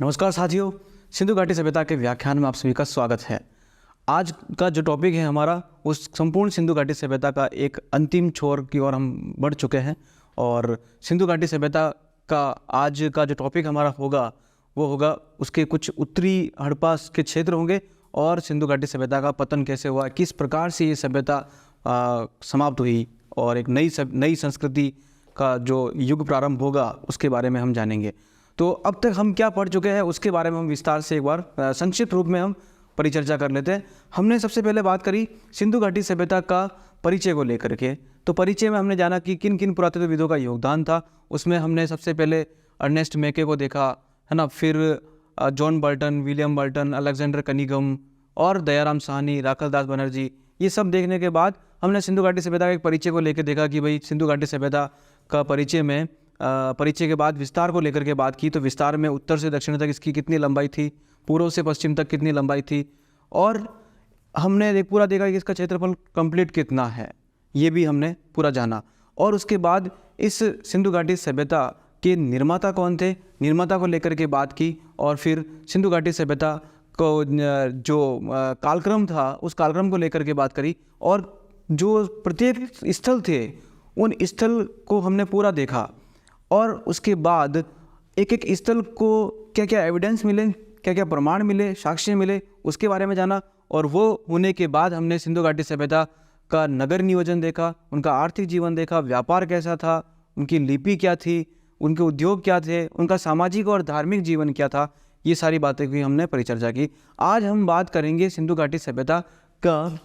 नमस्कार साथियों, सिंधु घाटी सभ्यता के व्याख्यान में आप सभी का स्वागत है। आज का जो टॉपिक है हमारा, उस संपूर्ण सिंधु घाटी सभ्यता का एक अंतिम छोर की ओर हम बढ़ चुके हैं। और सिंधु घाटी सभ्यता का आज का जो टॉपिक हमारा होगा वो होगा उसके कुछ उत्तरी हड़प्पा के क्षेत्र होंगे और सिंधु घाटी सभ्यता का पतन कैसे हुआ, किस प्रकार से ये सभ्यता समाप्त हुई और एक नई संस्कृति का जो युग प्रारंभ होगा उसके बारे में हम जानेंगे। तो अब तक हम क्या पढ़ चुके हैं उसके बारे में हम विस्तार से एक बार संक्षिप्त रूप में हम परिचर्चा कर लेते हैं। हमने सबसे पहले बात करी सिंधु घाटी सभ्यता का परिचय को लेकर के। तो परिचय में हमने जाना कि किन किन पुरातत्वविदों का योगदान था। उसमें हमने सबसे पहले अर्नेस्ट मेके को देखा, है ना, फिर John Burton, William Burton, Alexander Cunningham और दयाराम साहनी, राखलदास बनर्जी। ये सब देखने के बाद हमने सिंधु घाटी सभ्यता के एक परिचय को लेकर देखा कि भाई सिंधु घाटी सभ्यता का परिचय के बाद विस्तार को लेकर के बात की। तो विस्तार में उत्तर से दक्षिण तक इसकी कितनी लंबाई थी, पूर्व से पश्चिम तक कितनी लंबाई थी, और हमने पूरा देखा कि इसका क्षेत्रफल कंप्लीट कितना है, ये भी हमने पूरा जाना। और उसके बाद इस सिंधु घाटी सभ्यता के निर्माता कौन थे, निर्माता को लेकर के बात की। और फिर सिंधु घाटी सभ्यता को जो कालक्रम था उस कालक्रम को लेकर के बात करी। और जो प्रत्येक स्थल थे उन स्थल को हमने पूरा देखा। और उसके बाद एक एक स्थल को क्या क्या एविडेंस मिले, क्या क्या प्रमाण मिले, साक्ष्य मिले, उसके बारे में जाना। और वो होने के बाद हमने सिंधु घाटी सभ्यता का नगर नियोजन देखा, उनका आर्थिक जीवन देखा, व्यापार कैसा था, उनकी लिपि क्या थी, उनके उद्योग क्या थे, उनका सामाजिक और धार्मिक जीवन क्या था। ये सारी बातें भी हमने परिचर्चा की। आज हम बात करेंगे सिंधु घाटी सभ्यता का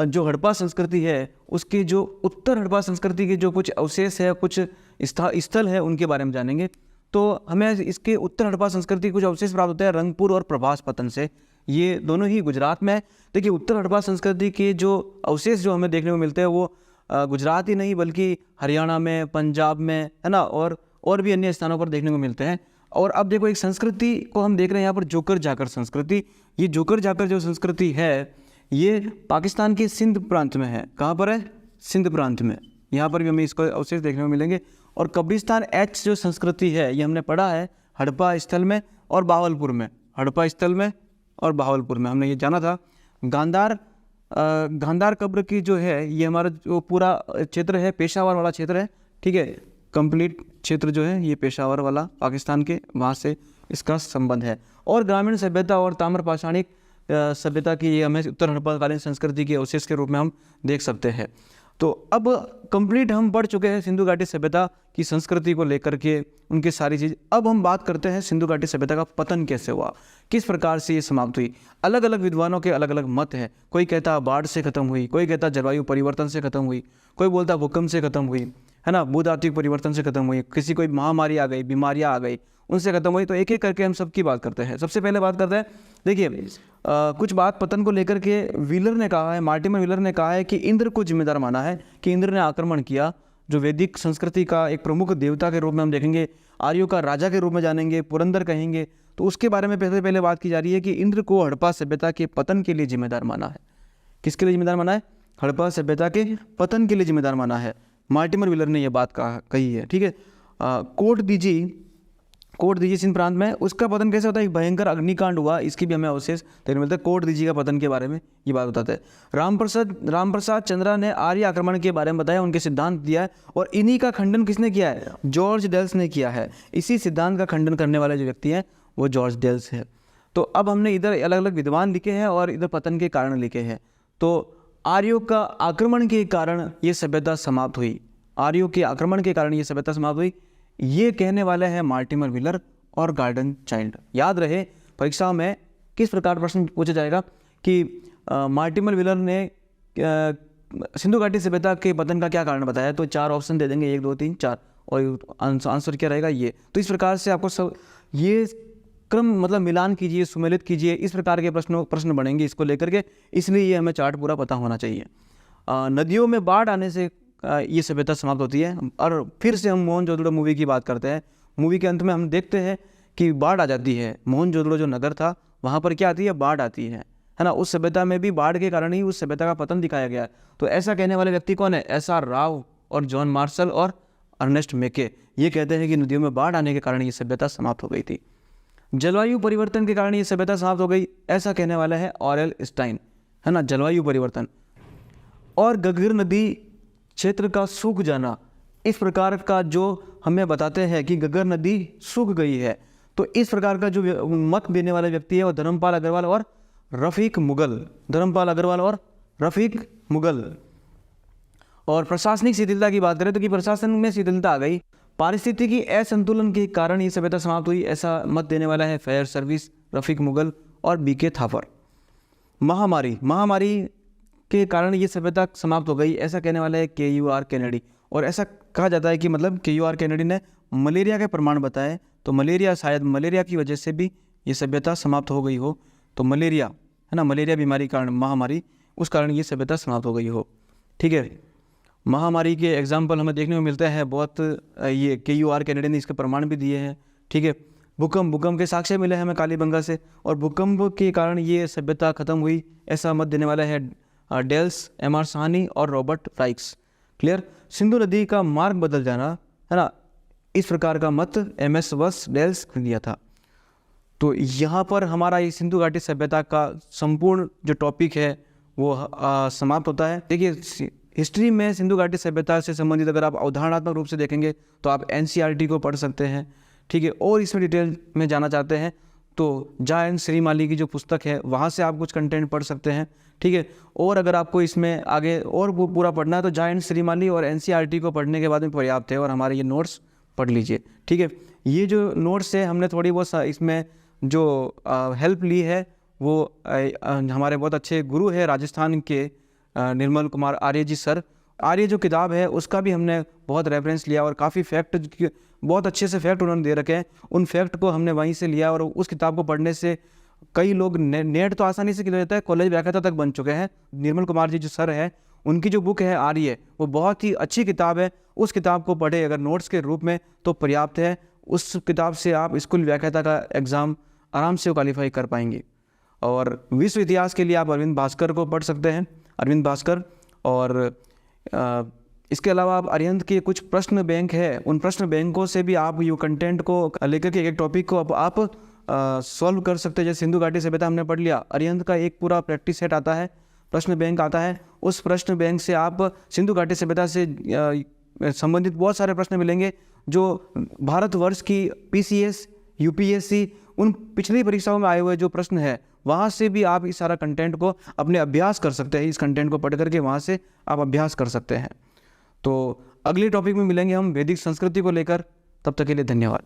जो हड़प्पा संस्कृति है उसकी जो उत्तर हड़प्पा संस्कृति के जो कुछ अवशेष है, कुछ स्थल है, उनके बारे में जानेंगे। तो हमें इसके उत्तर हड़प्पा संस्कृति कुछ अवशेष प्राप्त होते हैं रंगपुर और प्रभास पतन से। ये दोनों ही गुजरात में है। देखिए, उत्तर हड़प्पा संस्कृति के जो अवशेष जो हमें देखने को मिलते हैं वो गुजरात ही नहीं बल्कि हरियाणा में, पंजाब में, है ना, और भी अन्य स्थानों पर देखने को मिलते हैं। और अब देखो, एक संस्कृति को हम देख रहे हैं यहाँ पर, जोकर जाकर संस्कृति। ये जोकर जाकर जो संस्कृति है ये पाकिस्तान के सिंध प्रांत में है। कहाँ पर है? सिंध प्रांत में। यहाँ पर भी हमें इसको अवशेष देखने को मिलेंगे। और कब्रिस्तान एच जो संस्कृति है ये हमने पढ़ा है हड़प्पा स्थल में और बावलपुर में। हड़प्पा स्थल में और बावलपुर में हमने ये जाना था। गांधार कब्र की जो है ये हमारा जो पूरा क्षेत्र है पेशावर वाला क्षेत्र है, ठीक है। कंप्लीट क्षेत्र जो है ये पेशावर वाला पाकिस्तान के, वहाँ से इसका संबंध है। और ग्रामीण सभ्यता और ताम्रपाषाणिक सभ्यता की ये हमें उत्तर हड़प्पाकालीन संस्कृति के अवशेष के रूप में हम देख सकते हैं। तो अब कंप्लीट हम पढ़ चुके हैं सिंधु घाटी सभ्यता की संस्कृति को लेकर के, उनकी सारी चीज़। अब हम बात करते हैं सिंधु घाटी सभ्यता का पतन कैसे हुआ, किस प्रकार से ये समाप्त हुई। अलग अलग विद्वानों के अलग अलग मत हैं। कोई कहता बाढ़ से खत्म हुई, कोई कहता जलवायु परिवर्तन से खत्म हुई, कोई बोलता भूकंप से खत्म हुई, है ना, भूतात्विक परिवर्तन से खत्म हुई, किसी कोई महामारी आ गई, बीमारियाँ आ गई, उनसे खत्म हुई। तो एक एक करके हम सबकी बात करते हैं। सबसे पहले बात करते हैं, देखिए कुछ बात पतन को लेकर के व्हीलर ने कहा है, मार्टिमर व्हीलर ने कहा है कि इंद्र को जिम्मेदार माना है, कि इंद्र ने आक्रमण किया। जो वैदिक संस्कृति का एक प्रमुख देवता के रूप में हम देखेंगे, आर्यों का राजा के रूप में जानेंगे, पुरंदर कहेंगे। तो उसके बारे में पहले बात की जा रही है कि इंद्र को हड़प्पा सभ्यता के पतन के लिए जिम्मेदार माना है। किसके लिए जिम्मेदार माना है? हड़प्पा सभ्यता के पतन के लिए जिम्मेदार माना है। मार्टिमर व्हीलर ने यह बात कही है, ठीक है। कोट दीजिए सिंध प्रांत में, उसका पतन कैसे होता है? एक भयंकर अग्निकांड हुआ, इसकी भी हमें अवशेष देखने मिलता है। कोट दीजिए का पतन के बारे में ये बात बताते हैं। रामप्रसाद चंद्रा ने आर्य आक्रमण के बारे में बताया, उनके सिद्धांत दिया है। और इन्हीं का खंडन किसने किया है? जॉर्ज डेल्स ने किया है। इसी सिद्धांत का खंडन करने वाले जो व्यक्ति हैं वो जॉर्ज डेल्स है। तो अब हमने इधर अलग अलग विद्वान लिखे हैं और इधर पतन के कारण लिखे हैं। तो आर्यों का आक्रमण के कारण ये सभ्यता समाप्त हुई, आर्यों के आक्रमण के कारण ये सभ्यता समाप्त हुई, ये कहने वाले हैं मार्टिमर व्हीलर और गॉर्डन चाइल्ड। याद रहे परीक्षा में किस प्रकार प्रश्न पूछा जाएगा कि मार्टिमर व्हीलर ने सिंधु घाटी सभ्यता के पतन का क्या कारण बताया। तो 4 ऑप्शन दे देंगे, 1 2 3 4, और आंसर क्या रहेगा ये। तो इस प्रकार से आपको सब ये क्रम मतलब मिलान कीजिए, सुमेलित कीजिए, इस प्रकार के प्रश्न बनेंगे इसको लेकर के। इसलिए ये हमें चार्ट पूरा पता होना चाहिए। नदियों में बाढ़ आने से ये सभ्यता समाप्त होती है। और फिर से हम मोहनजोदड़ो मूवी की बात करते हैं। मूवी के अंत में हम देखते हैं कि बाढ़ आ जाती है। मोहनजोदड़ो जो नगर था वहाँ पर क्या आती है? बाढ़ आती है ना। उस सभ्यता में भी बाढ़ के कारण ही उस सभ्यता का पतन दिखाया गया है। तो ऐसा कहने वाले व्यक्ति कौन है? SR राव और जॉन मार्शल और अर्नेस्ट मेके। ये कहते हैं कि नदियों में बाढ़ आने के कारण ये सभ्यता समाप्त हो गई थी। जलवायु परिवर्तन के कारण ये सभ्यता समाप्त हो गई, ऐसा कहने वाला है ऑरेल स्टाइन, है ना, जलवायु परिवर्तन। और घग्गर नदी क्षेत्र का सूख जाना, इस प्रकार का जो हमें बताते हैं कि घग्गर नदी सूख गई है, तो इस प्रकार का जो मत देने वाले व्यक्ति है वो धर्मपाल अग्रवाल और रफ़ीक मुगल, धर्मपाल अग्रवाल और रफ़ीक मुगल। और प्रशासनिक शिथिलता की बात करें तो कि प्रशासन में शिथिलता आ गई, पारिस्थितिकी असंतुलन के कारण ये सभ्यता समाप्त हुई, ऐसा मत देने वाला है फेयर सर्विस, रफ़ीक मुगल और बीके थापर। महामारी के कारण ये सभ्यता समाप्त हो गई, ऐसा कहने वाला है KUR केनेडी। और ऐसा कहा जाता है कि मतलब KUR केनेडी ने मलेरिया के प्रमाण बताए, तो शायद मलेरिया की वजह से भी ये सभ्यता समाप्त हो गई हो, तो मलेरिया, है ना, मलेरिया बीमारी कारण महामारी, उस कारण ये सभ्यता समाप्त हो गई हो। ठीक है, महामारी के एग्जाम्पल हमें देखने को मिलता है बहुत, ये KUR केनेडी ने इसके प्रमाण भी दिए हैं। ठीक है, भूकंप के साक्ष्य मिले हैं हमें कालीबंगा से, और भूकंप के कारण ये सभ्यता खत्म हुई, ऐसा मत देने वाला है डेल्स, MR साहनी और रॉबर्ट राइक्स। क्लियर। सिंधु नदी का मार्ग बदल जाना, है ना, इस प्रकार का मत MS वस डेल्स ने दिया था। तो यहाँ पर हमारा ये सिंधु घाटी सभ्यता का संपूर्ण जो टॉपिक है वो समाप्त होता है। देखिए, हिस्ट्री में सिंधु घाटी सभ्यता से संबंधित अगर आप अवधारणात्मक रूप से देखेंगे तो आप NCERT को पढ़ सकते हैं। ठीक है, और इसमें डिटेल में जाना चाहते हैं तो झा एन श्रीमाली की जो पुस्तक है वहाँ से आप कुछ कंटेंट पढ़ सकते हैं। ठीक है, और अगर आपको इसमें आगे और वो पूरा पढ़ना है तो झा एन श्रीमाली और NCERT को पढ़ने के बाद में पर्याप्त है, और हमारे ये नोट्स पढ़ लीजिए। ठीक है, ये जो नोट्स है हमने थोड़ी बहुत इसमें जो हेल्प ली है वो हमारे बहुत अच्छे गुरु है राजस्थान के निर्मल कुमार आर्य जी सर। आर्य जो किताब है उसका भी हमने बहुत रेफरेंस लिया, और काफ़ी फैक्ट, बहुत अच्छे से फैक्ट उन्होंने दे रखे हैं, उन फैक्ट को हमने वहीं से लिया। और उस किताब को पढ़ने से कई लोग नेट तो आसानी से किया जाता है, कॉलेज व्याख्याता तक बन चुके हैं। निर्मल कुमार जी जो सर है उनकी जो बुक है आर्य, वो बहुत ही अच्छी किताब है, उस किताब को पढ़े अगर नोट्स के रूप में तो पर्याप्त है। उस किताब से आप स्कूल व्याख्याता का एग्ज़ाम आराम से क्वालिफाई कर पाएंगे। और विश्व इतिहास के लिए आप अरविंद भास्कर को पढ़ सकते हैं, अरविंद भास्कर। और इसके अलावा आप अरिहंत के कुछ प्रश्न बैंक है, उन प्रश्न बैंकों से भी आप यू कंटेंट को लेकर के एक टॉपिक को आप सॉल्व कर सकते हैं। जैसे सिंधु घाटी सभ्यता हमने पढ़ लिया, अरिहंत का एक पूरा प्रैक्टिस सेट आता है, प्रश्न बैंक आता है, उस प्रश्न बैंक से आप सिंधु घाटी सभ्यता से संबंधित बहुत सारे प्रश्न मिलेंगे जो भारतवर्ष की PCS, UPSC, उन पिछली परीक्षाओं में आए हुए जो प्रश्न है वहाँ से भी आप इस सारा कंटेंट को अपने अभ्यास कर सकते हैं। इस कंटेंट को पढ़ करके वहाँ से आप अभ्यास कर सकते हैं। तो अगले टॉपिक में मिलेंगे हम वैदिक संस्कृति को लेकर, तब तक के लिए धन्यवाद।